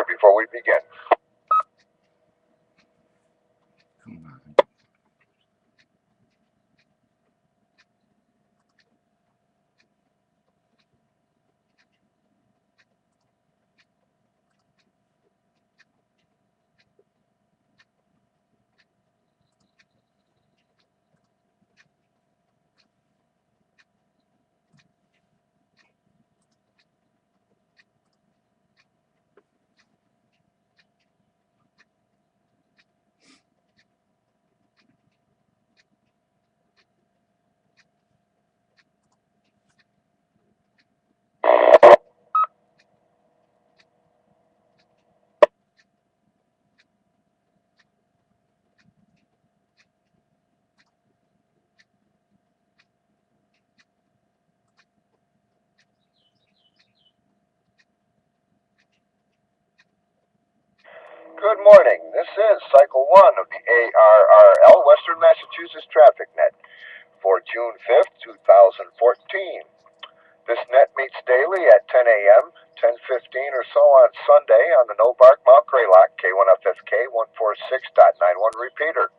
here before we begin. Come on. Good morning. This is Cycle 1 of the ARRL Western Massachusetts Traffic Net for June 5th, 2014. This net meets daily at 10 a.m., 10:15 or so on Sunday on the No-Bark Mount Greylock K1FFK 146.91 repeater.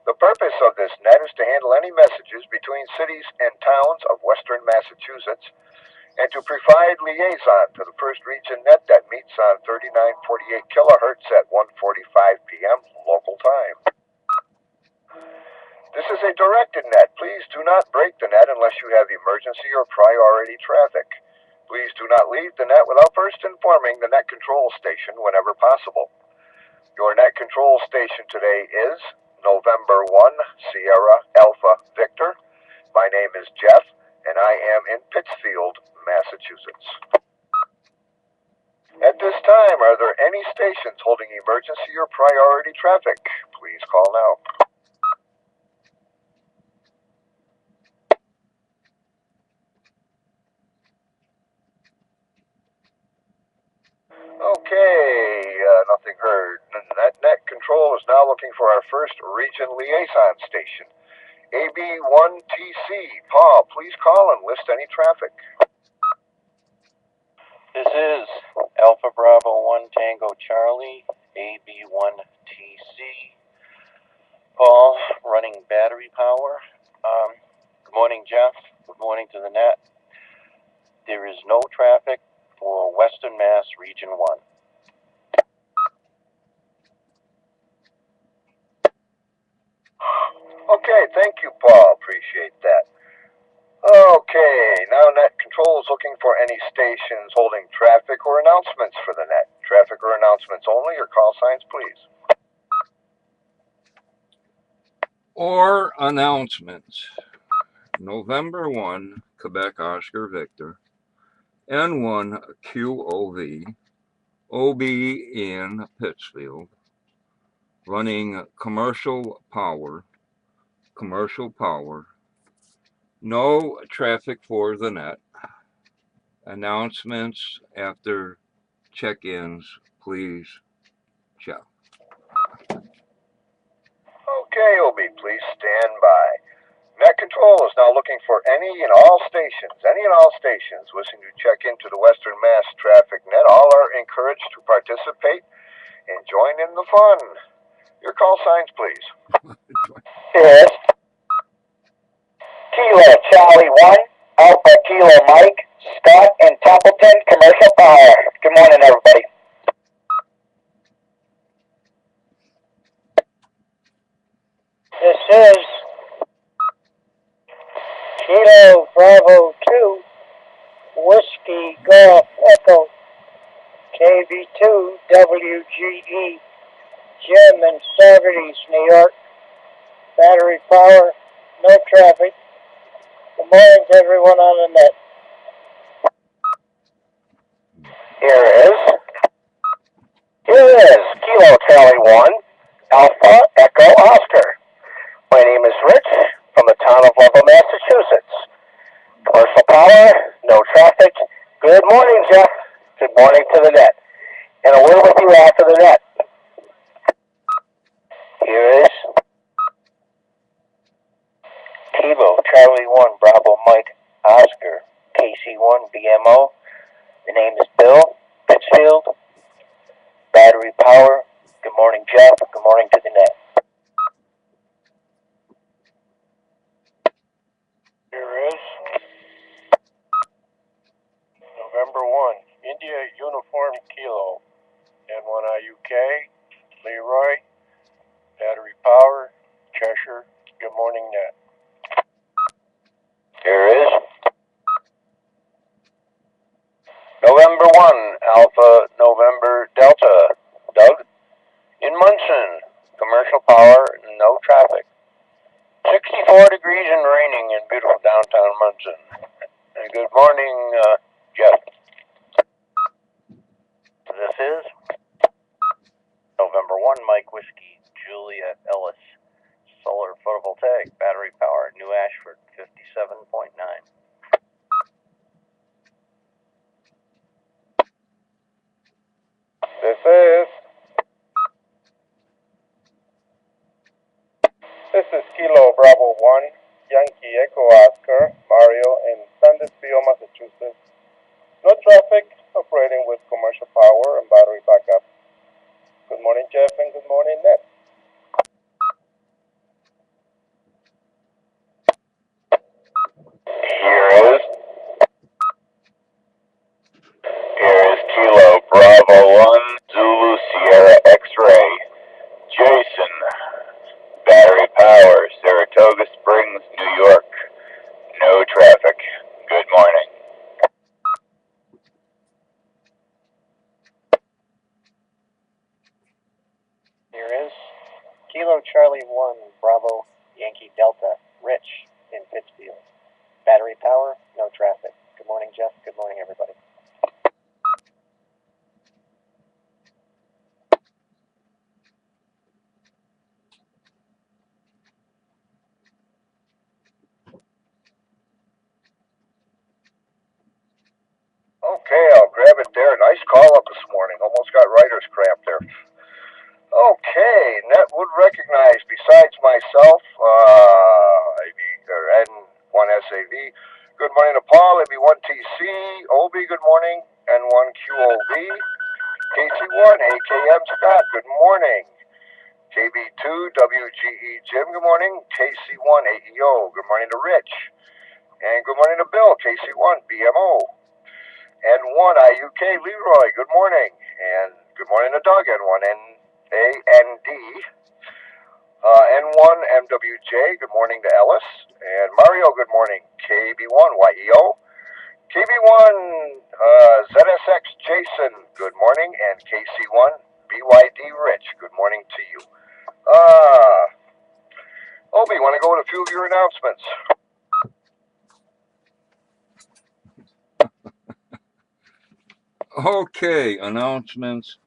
The purpose of this net is to handle any messages between cities and towns of western Massachusetts and to provide liaison to the first region net that meets on 3948 kilohertz at 1:45 p.m. local time. This is a directed net. Please do not break the net unless you have emergency or priority traffic. Please do not leave the net without first informing the net control station whenever possible. Your net control station today is November 1, Sierra Alpha Victor. My name is Jeff, and I am in Pittsfield, Massachusetts. At this time, are there any stations holding emergency or priority traffic? Please call now. Okay, nothing heard. Net control is now looking for our first region liaison station. AB1TC. Paul, please call and list any traffic. This is Alpha Bravo 1 Tango Charlie, AB1TC. Paul, running battery power. Good morning, Jeff. Good morning to the net. There is no traffic for Western Mass Region 1. Okay, thank you, Paul. Appreciate that. Okay, now net control is looking for any stations holding traffic or announcements for the net. Traffic or announcements only, or call signs, please. Or announcements. November 1, Quebec Oscar Victor. N1 QOV. OB in Pittsfield. Running commercial power. No traffic for the net. Announcements after check-ins, please, Jeff. Okay, OB, please stand by. Net control is now looking for any and all stations wishing to check into the Western Mass Traffic Net. All are encouraged to participate and join in the fun. Your call signs, please. Yes. Kilo Charlie 1, Alpha Kilo Mike, Scott and Templeton, Commercial Power. Good morning, everybody. This is Kilo Bravo 2, Whiskey Golf Echo, KB2 WGE, Jim in Saugerties, New York. Battery power, no traffic. Good morning to everyone on the net. Here is Kilo Charlie 1, Alpha Echo Oscar. My name is Rich from the town of Lovell, Massachusetts. Commercial power, no traffic. Good morning, Jeff. Good morning to the net. And a word with you after the net. Here is Kilo Charlie 1, Bravo Mike Oscar, KC1 BMO. The name is Bill, Pittsfield. battery power. Good morning, Jeff. Good morning to the net. Here is November 1, India Uniform Kilo, N1IUK, Leroy, battery power, Cheshire. Good morning, net. Here is November 1, Alpha November Delta, Doug. In Munson, commercial power, no traffic. 64 degrees and raining in beautiful downtown Munson. And good morning, Jeff. This is November 1, Mike Whiskey, Juliet Ellis, solar photovoltaic, battery power, New Ashford, 57.9. This is Kilo Bravo 1, Yankee Echo Oscar, Mario in Sandusville, Massachusetts. No traffic, operating with commercial power and battery backup. Good morning, Jeff, and good morning, Ned. Here is Kilo Bravo 1, Zulu Sierra X-Ray. Jason, battery power, Saratoga Springs, New York. No traffic. Good morning. Here is Kilo Charlie 1, Bravo Yankee Delta, Rich in Pittsfield. Battery power, no traffic. Good morning, Jeff. Good morning, everybody. Okay, I'll grab it there. Nice call up this morning. Almost got writer's cramp there. Okay, Net would recognize, besides myself, N1SAV. Good morning to Paul, AB1TC, OB, good morning, N1QOB, KC1, AKM Scott, good morning. KB2, WGE Jim, good morning. KC1, AEO, good morning to Rich. And good morning to Bill, KC1, BMO. N1 IUK Leroy, good morning. And good morning to Doug, N1 NAND. N1 MWJ, good morning to Ellis. And Mario, good morning. KB1 YEO. KB1 ZSX Jason, good morning. And KC1 BYD Rich, good morning to you. Obi, want to go with a few of your announcements? Okay, announcements.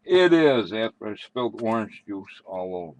It is after I spilled orange juice all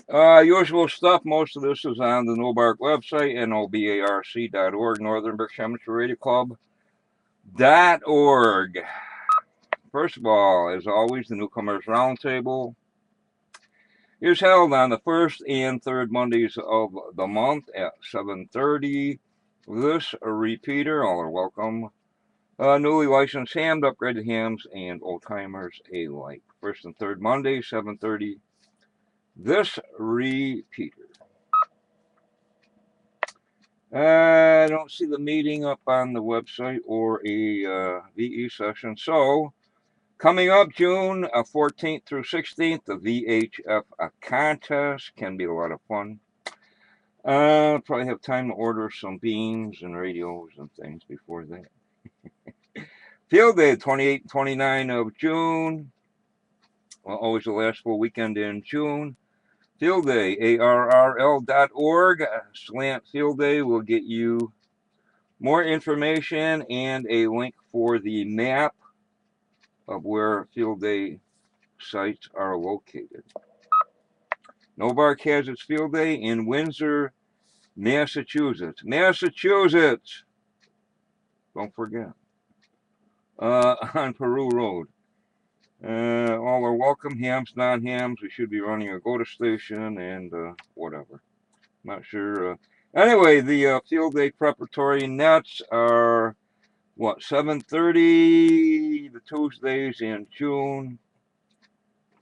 over. Usual stuff. Most of this is on the NOBARC website, nobarc.org, Northern Berkshire Amateur Radio Club.org. First of all, as always, the Newcomers Roundtable is held on the first and third Mondays of the month at 7:30. This repeater, all are welcome. Newly licensed hams, upgraded hams, and old-timers alike. First and third Monday, 7:30. This repeater. I don't see the meeting up on the website or a VE session. So, coming up June 14th through 16th, the VHF contest can be a lot of fun. Probably have time to order some beams and radios and things before that. Field Day, 28 and 29 of June. Well, always the last full weekend in June. Field Day, ARRL.org. Slant Field Day will get you more information and a link for the map of where Field Day sites are located. NOBARC has its Field Day in Windsor, Massachusetts. Massachusetts! Don't forget. On Peru Road. All are welcome, hams, non-hams. We should be running a GOTA station and whatever. Not sure. Anyway, the Field Day preparatory nets are what, 7:30 the Tuesdays in June.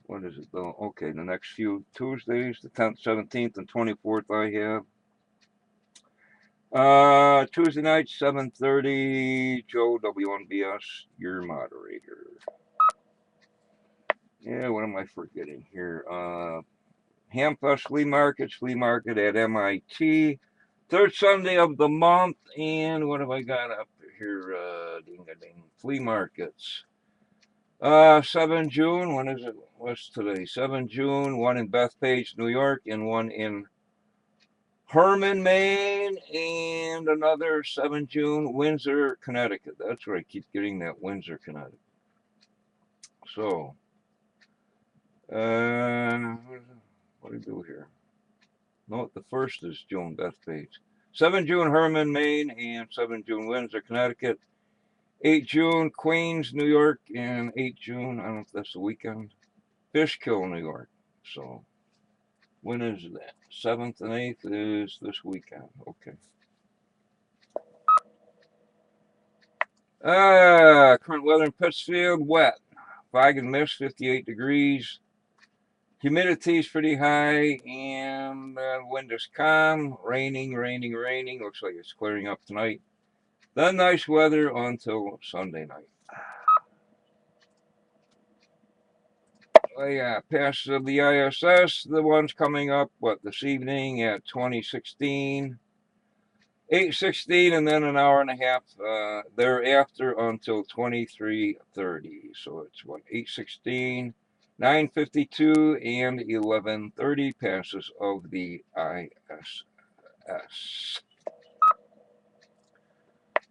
What is it though? Okay, the next few Tuesdays, the 10th, 17th, and 24th I have. Tuesday night, 7:30, Joe WNBS, your moderator. Yeah, what am I forgetting here? Hamfest Flea Market at MIT. Third Sunday of the month, and what have I got up here? Ding-a-ding. Flea markets. 7 June, when is it? What's today? 7 June, one in Bethpage, New York, and one in Herman, Maine, and another 7 June, Windsor, Connecticut. That's where I keep getting that Windsor, Connecticut. So, what do we do here? No, the first is June, Bethpage. 7 June, Herman, Maine, and 7 June, Windsor, Connecticut. 8 June, Queens, New York, and 8 June, I don't know if that's the weekend, Fishkill, New York. So, when is that? 7th and 8th is this weekend. Okay. Current weather in Pittsfield, wet. Fog and mist, 58 degrees. Humidity is pretty high, and wind is calm. Raining. Looks like it's clearing up tonight. Then nice weather until Sunday night. Oh yeah, passes of the ISS, the one's coming up, this evening at 2016. 8:16, and then an hour and a half thereafter until 23:30. So it's 8:16, 9:52, and 11:30 passes of the ISS.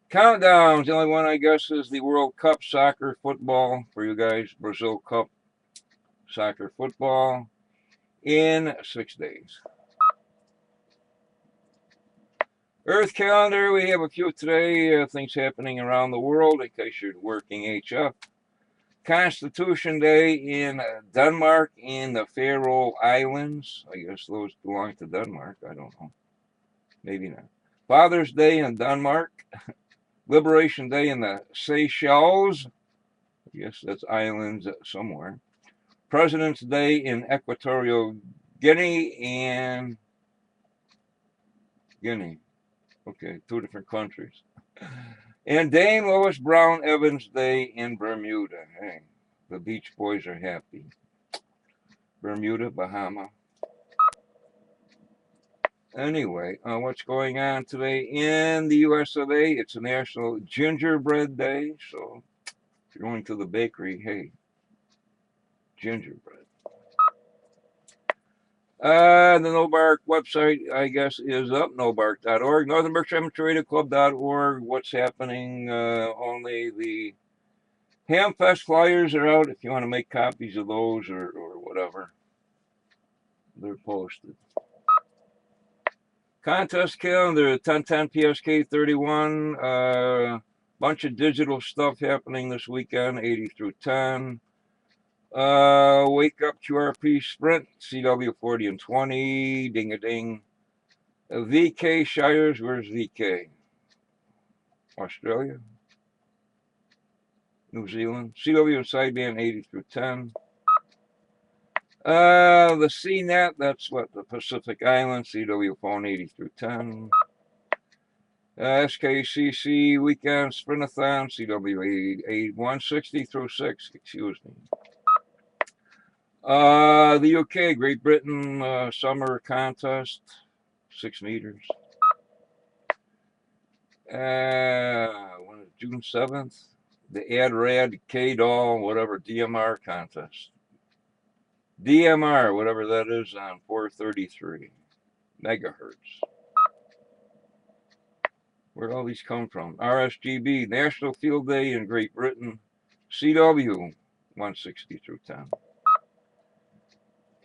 Countdowns. The only one I guess is the World Cup soccer football for you guys. Brazil Cup soccer football in 6 days. Earth calendar, we have a few today, things happening around the world in case you're working HF. Constitution Day in Denmark in the Faroe Islands. I guess those belong to Denmark. I don't know. Maybe not. Father's Day in Denmark. Liberation Day in the Seychelles. I guess that's islands somewhere. President's Day in Equatorial Guinea and Guinea. Okay, 2 different countries. And Dame Lois Brown Evans Day in Bermuda. Hey, the Beach Boys are happy. Bermuda, Bahama. Anyway, what's going on today in the US of A? It's a National Gingerbread Day. So if you're going to the bakery, hey, gingerbread. The NOBARK website, I guess, is up, nobark.org. Northern Berkshire Amateur Radio Club.org. What's happening? Only the Hamfest flyers are out if you want to make copies of those or whatever. They're posted. Contest calendar, 1010 PSK 31. Bunch of digital stuff happening this weekend, 80 through 10. Wake Up QRP Sprint, CW 40 and 20. Ding a ding. VK Shires, where's VK? Australia? New Zealand? CW and sideband 80 through 10. The CNET, that's the Pacific Islands, CW phone 80 through 10. SKCC Weekend Sprintathon, CW 160 through 6, excuse me. The UK, Great Britain Summer Contest, 6 meters. June 7th, the AdRad K-Doll, whatever, DMR contest. DMR, whatever that is, on 433 megahertz. Where all these come from? RSGB, National Field Day in Great Britain, CW 160 through 10.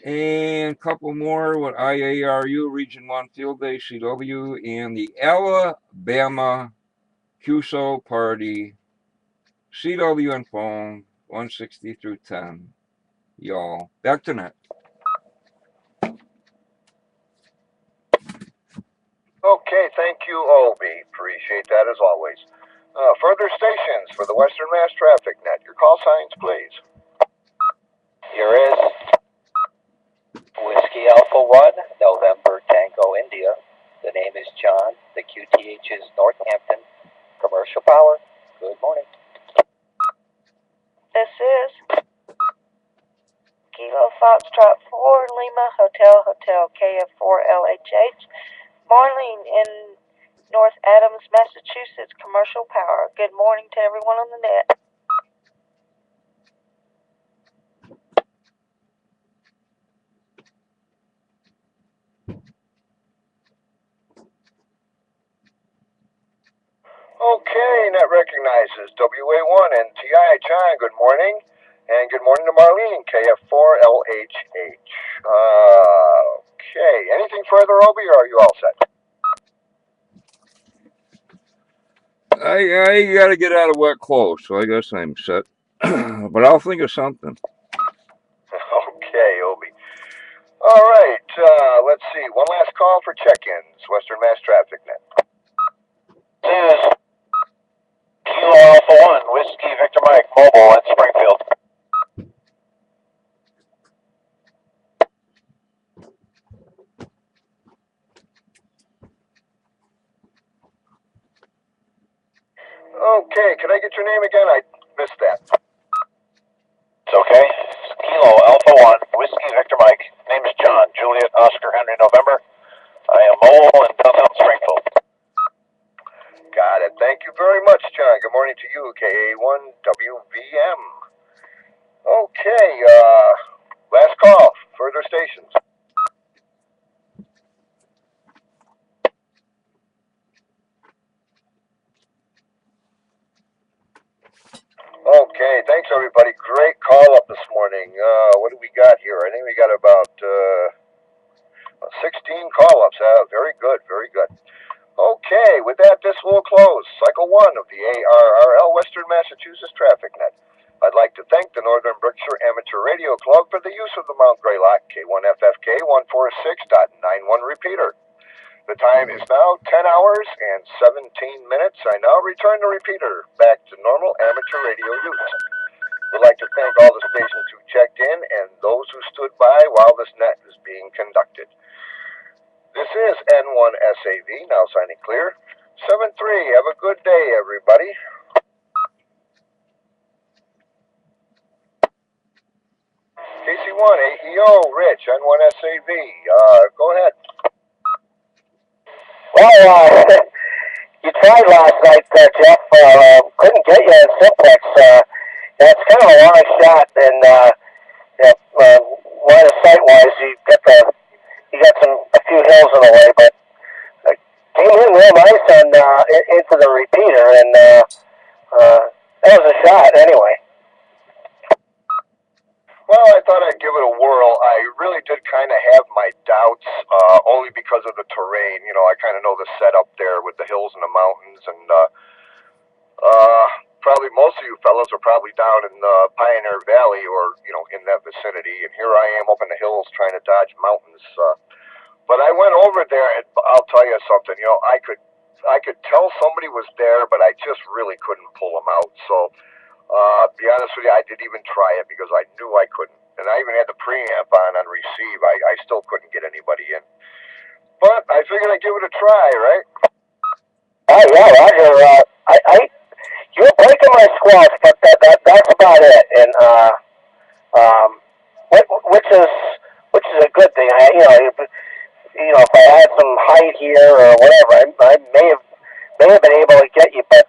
And a couple more with IARU, Region 1 Field Day, CW, and the Alabama QSO Party, CW and phone, 160 through 10. Y'all, back to net. Okay, thank you, Obi. Appreciate that as always. Further stations for the Western Mass Traffic Net. Your call signs, please. Here is Whiskey Alpha 1, November Tango India. The name is John. The QTH is Northampton. Commercial Power. Good morning. This is Kilo Foxtrot 4 Lima Hotel KF4LHH. Marlene in North Adams, Massachusetts. Commercial Power. Good morning to everyone on the net. Okay, net recognizes WA1 and TI. John, good morning. And good morning to Marlene, KF4LHH. Okay, anything further, Obi, or are you all set? I got to get out of wet clothes, so I guess I'm set. But I'll think of something. Okay, Obi. All right, let's see. One last call for check-ins. Western Mass Traffic Net. This is Kilo Alpha 1, Whiskey Victor Mike, Mobile at Springfield. Okay, can I get your name again? I missed that. It's okay. Kilo Alpha 1, Whiskey Victor Mike. Name is John, Juliet Oscar Henry November. I am mobile in downtown Springfield. Got it. Thank you very much, John. Good morning to you, KA1WVM. Okay, last call. Further stations. Okay, thanks everybody. Great call up this morning. What do we got here? I think we got about 16 call ups. Very good, very good. Okay, with that, this will close Cycle 1 of the ARRL Western Massachusetts Traffic Net. I'd like to thank the Northern Berkshire Amateur Radio Club for the use of the Mount Greylock K1FFK 146.91 repeater. The time is now 10 hours and 17 minutes. I now return the repeater back to normal amateur radio use. We'd like to thank all the stations who checked in and those who stood by while this net is being conducted. This is N1SAV, now signing clear. 7-3, have a good day, everybody. KC1, AEO, Rich, N1SAV, go ahead. Well, you tried last night, Jeff. Couldn't get you in simplex. It's kind of a long shot, and line of sight wise, you got a few hills in the way, but came in real nice on into the repeater, and that was a shot anyway. Well, I thought I'd give it a whirl. I really did kind of have my doubts, only because of the terrain. You know, I kind of know the setup there with the hills and the mountains, and probably most of you fellows are probably down in Pioneer Valley or, you know, in that vicinity, and here I am up in the hills trying to dodge mountains. But I went over there, and I'll tell you something. You know, I could tell somebody was there, but I just really couldn't pull them out. So, be honest with you, I didn't even try it because I knew I couldn't. And I even had the preamp on receive. I still couldn't get anybody in. But I figured I'd give it a try, right? Oh yeah, Roger. You're breaking my squats, but that's about it. And which is a good thing. If I had some height here or whatever, I may have been able to get you. But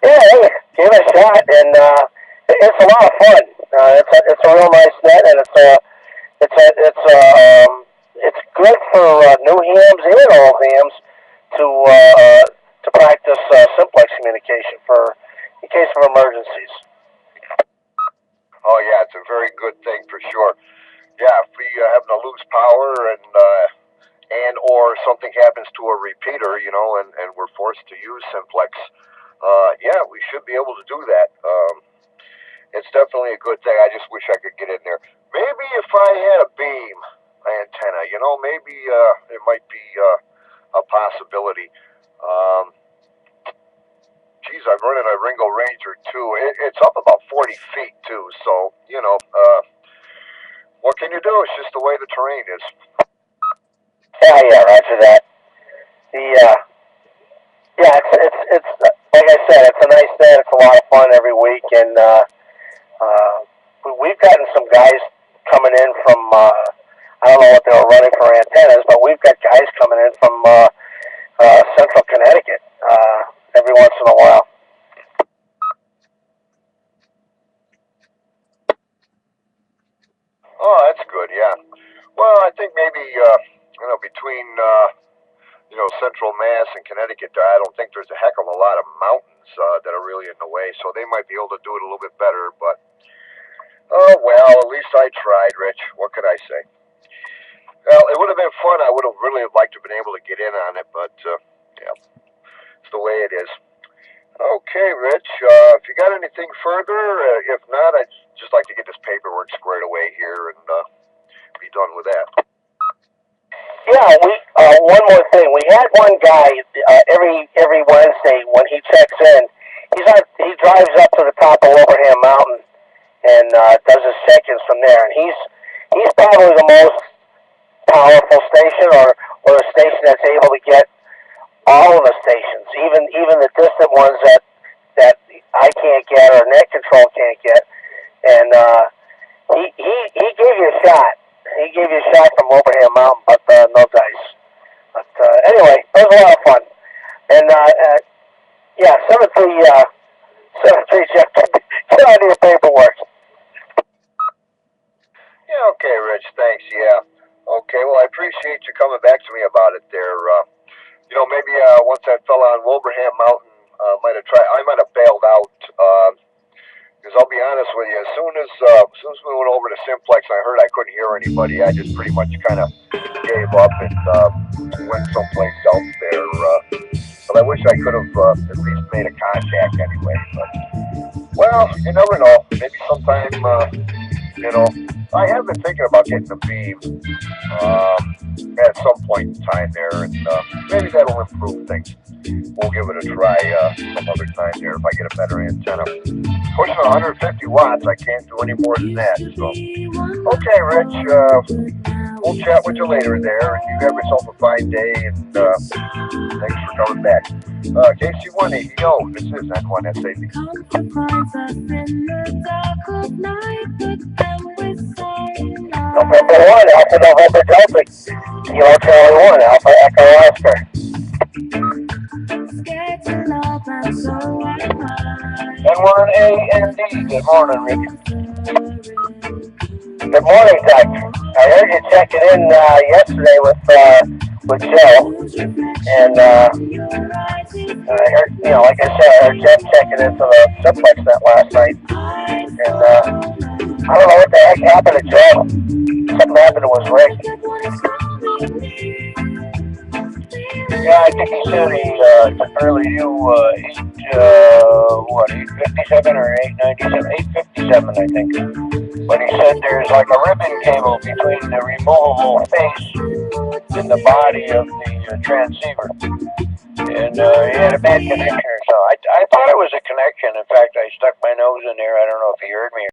yeah, hey, give it a shot, and it's a lot of fun. It's a real nice net, and it's good for new hams and old hams to practice simplex communication in case of emergencies. Oh yeah, it's a very good thing for sure. Yeah, if we happen to lose power and or something happens to a repeater, you know, and we're forced to use simplex, yeah, we should be able to do that. It's definitely a good thing. I just wish I could get in there. Maybe if I had a beam antenna, you know, maybe it might be a possibility. geez, I'm running a Ringo Ranger too. It's up about 40 feet too, so, what can you do? It's just the way the terrain is. Yeah, roger that. Yeah, it's like I said, it's a nice day. It's a lot of fun every week, and we've gotten some guys coming in from I don't know what they were running for antennas, but we've got guys coming in from central Connecticut every once in a while. Oh, that's good, yeah. Well, I think maybe, between, central Mass and Connecticut, I don't think there's a heck of a lot of mountains that are really in the way, so they might be able to do it a little bit better, but, oh, well, at least I tried, Rich. What could I say? Well, it would have been fun. I would have really liked to have been able to get in on it, but, yeah, it's the way it is. Okay, Rich, if you got anything further, if not, I'd just like to get this paperwork squared away here and be done with that. Yeah, one more thing. We had one guy every Wednesday when he checks in. He drives up to the top of Wilbraham Mountain and does his check-ins from there. And he's probably the most powerful station, or a station that's able to get all of the stations, even the distant ones that I can't get or net control can't get. And he gave you a shot. He gave you a shot from Wilbraham Mountain, but no dice. But anyway, it was a lot of fun. And yeah, 7-3 Jeff, get on to your paperwork. Yeah, okay, Rich, thanks, yeah. Okay, well, I appreciate you coming back to me about it there. Maybe once that fella on Wilbraham Mountain I might have bailed out, because I'll be honest with you, as soon as we went over to Simplex and I heard I couldn't hear anybody, I just pretty much kind of gave up and went someplace else there. But I wish I could have at least made a contact anyway. But, well, you never know. Maybe sometime, I have been thinking about getting a beam at some point in time there, and maybe that'll improve things. We'll give it a try some other time there if I get a better antenna. Pushing 150 watts, I can't do any more than that. So, okay, Rich, we'll chat with you later there, and you have yourself a fine day, and thanks for coming back. KC1ADO, this is N1SAB. November 1, Alpha November Delta, Kilo Charlie 1, Alpha Echo Oscar. N1AND, good morning, Ricky. Good morning, Doug. I heard you checking in yesterday with Joe, and I heard, like I said, I heard Jeff checking into the Simplex net last night, and I don't know what the heck happened to Joe. Something happened to his rig. Yeah, I think he said he took early you 857 or 897, 857, I think. But he said there's like a ribbon cable between the removable face and the body of the transceiver. And he had a bad connection or so. I thought it was a connection. In fact, I stuck my nose in there. I don't know if he heard me.